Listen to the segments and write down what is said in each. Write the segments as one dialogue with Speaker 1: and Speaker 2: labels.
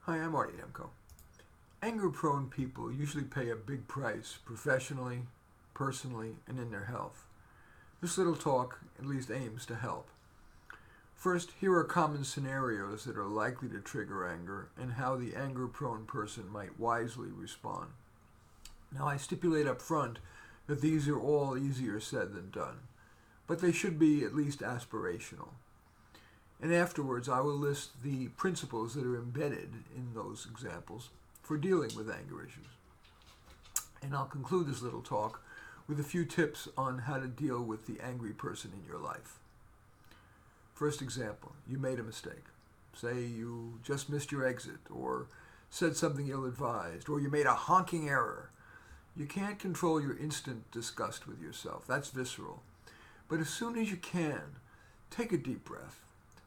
Speaker 1: Hi, I'm Marty Demko. Anger-prone people usually pay a big price professionally, personally, and in their health. This little talk at least aims to help. First, here are common scenarios that are likely to trigger anger and how the anger-prone person might wisely respond. Now, I stipulate up front that these are all easier said than done, but they should be at least aspirational. And afterwards, I will list the principles that are embedded in those examples for dealing with anger issues. And I'll conclude this little talk with a few tips on how to deal with the angry person in your life. First example, you made a mistake. Say you just missed your exit, or said something ill-advised, or you made a honking error. You can't control your instant disgust with yourself. That's visceral. But as soon as you can, take a deep breath.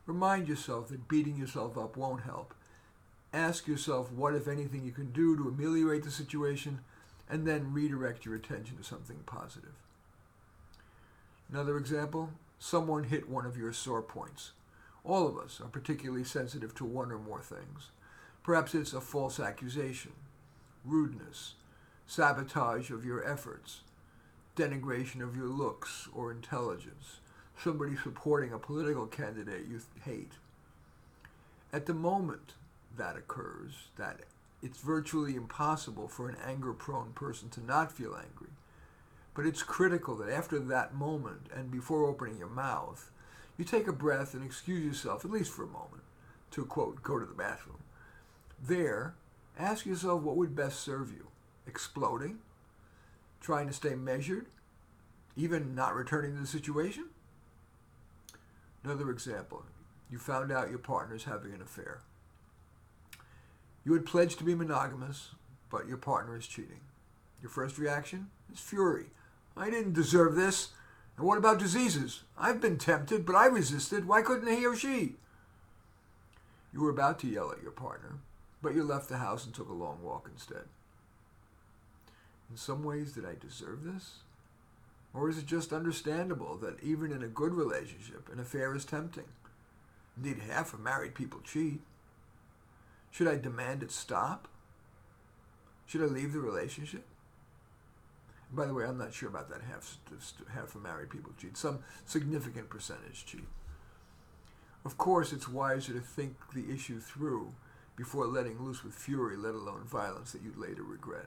Speaker 1: Remind yourself that beating yourself up won't help. Ask yourself what, if anything, you can do to ameliorate the situation, and then redirect your attention to something positive. Another example, someone hit one of your sore points. All of us are particularly sensitive to one or more things. Perhaps it's a false accusation, rudeness, sabotage of your efforts, denigration of your looks or intelligence, somebody supporting a political candidate you hate. At the moment that occurs, that it's virtually impossible for an anger-prone person to not feel angry. But it's critical that after that moment and before opening your mouth, you take a breath and excuse yourself, at least for a moment, to, quote, go to the bathroom. There, ask yourself what would best serve you. Exploding? Trying to stay measured? Even not returning to the situation? Another example, you found out your partner's having an affair. You had pledged to be monogamous, but your partner is cheating. Your first reaction is fury. I didn't deserve this. And what about diseases? I've been tempted, but I resisted. Why couldn't he or she? You were about to yell at your partner, but you left the house and took a long walk instead. In some ways, did I deserve this? Or is it just understandable that even in a good relationship, an affair is tempting? Indeed, half of married people cheat. Should I demand it stop? Should I leave the relationship? And by the way, I'm not sure about that half of married people cheat. Some significant percentage cheat. Of course, it's wiser to think the issue through before letting loose with fury, let alone violence that you'd later regret.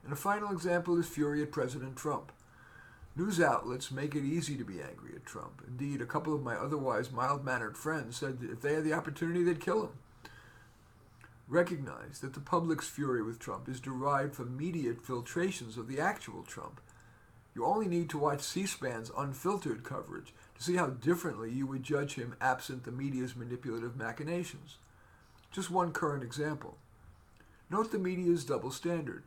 Speaker 1: And a final example is fury at President Trump. News outlets make it easy to be angry at Trump. Indeed, a couple of my otherwise mild-mannered friends said that if they had the opportunity, they'd kill him. Recognize that the public's fury with Trump is derived from media filtrations of the actual Trump. You only need to watch C-SPAN's unfiltered coverage to see how differently you would judge him absent the media's manipulative machinations. Just one current example. Note the media's double standard.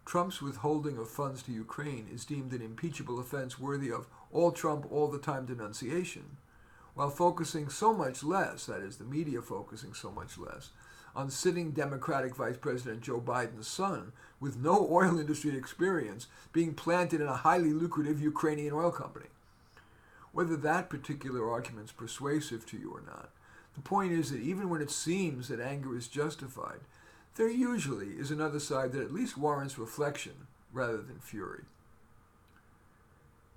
Speaker 1: Trump's withholding of funds to Ukraine is deemed an impeachable offense worthy of all Trump all the time denunciation, while focusing so much less, that is, the media focusing so much less, on sitting Democratic Vice President Joe Biden's son with no oil industry experience being planted in a highly lucrative Ukrainian oil company. Whether that particular argument is persuasive to you or not, the point is that even when it seems that anger is justified, there usually is another side that at least warrants reflection rather than fury.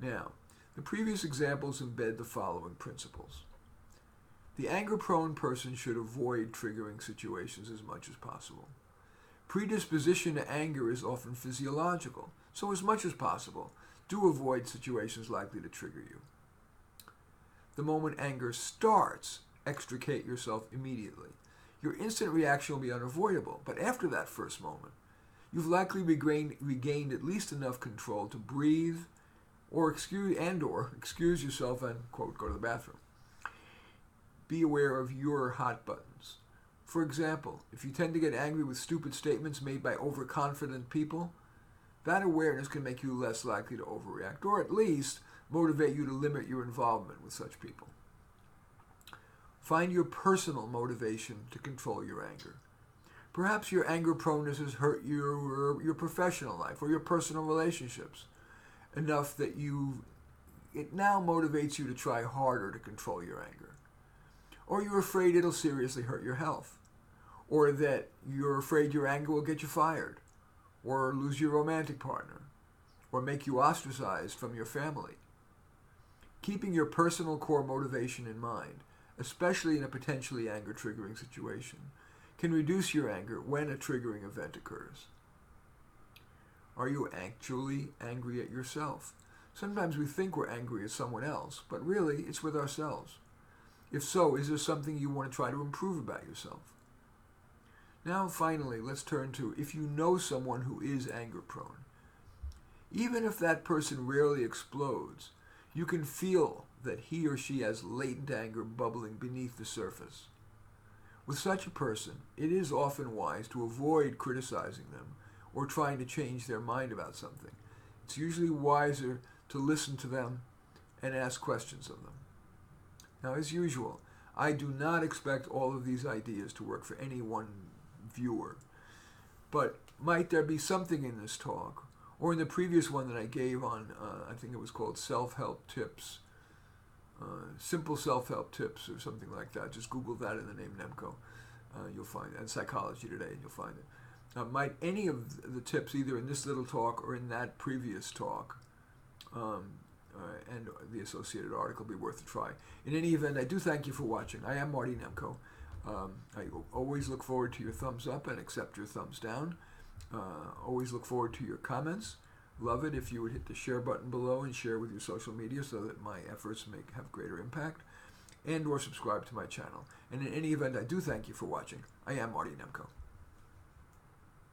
Speaker 1: Now, the previous examples embed the following principles. The anger-prone person should avoid triggering situations as much as possible. Predisposition to anger is often physiological, so as much as possible, do avoid situations likely to trigger you. The moment anger starts, extricate yourself immediately. Your instant reaction will be unavoidable, but after that first moment, you've likely regained at least enough control to breathe or excuse yourself and, quote, go to the bathroom. Be aware of your hot buttons. For example, if you tend to get angry with stupid statements made by overconfident people, that awareness can make you less likely to overreact, or at least motivate you to limit your involvement with such people. Find your personal motivation to control your anger. Perhaps your anger proneness has hurt your professional life or your personal relationships enough that it now motivates you to try harder to control your anger. Or you're afraid it'll seriously hurt your health. or that you're afraid your anger will get you fired, or lose your romantic partner, or make you ostracized from your family. Keeping your personal core motivation in mind, especially in a potentially anger-triggering situation, can reduce your anger when a triggering event occurs. Are you actually angry at yourself? Sometimes we think we're angry at someone else, but really it's with ourselves. If so, is there something you want to try to improve about yourself? Now, finally, let's turn to if you know someone who is anger-prone. Even if that person rarely explodes, you can feel that he or she has latent anger bubbling beneath the surface. With such a person, it is often wise to avoid criticizing them or trying to change their mind about something. It's usually wiser to listen to them and ask questions of them. Now, as usual, I do not expect all of these ideas to work for any one viewer, but might there be something in this talk, or in the previous one that I gave on, I think it was called Self-Help Tips, Simple Self-Help Tips or something like that. Just Google that in the name Nemko. You'll find it. And Psychology Today, and you'll find it. Might any of the tips, either in this little talk or in that previous talk, and the associated article, be worth a try. In any event, I do thank you for watching. I am Marty Nemko. I always look forward to your thumbs up and accept your thumbs down. Always look forward to your comments. Love it if you would hit the share button below and share with your social media so that my efforts may have greater impact, and or subscribe to my channel. And in any event, I do thank you for watching. I am Marty Nemko.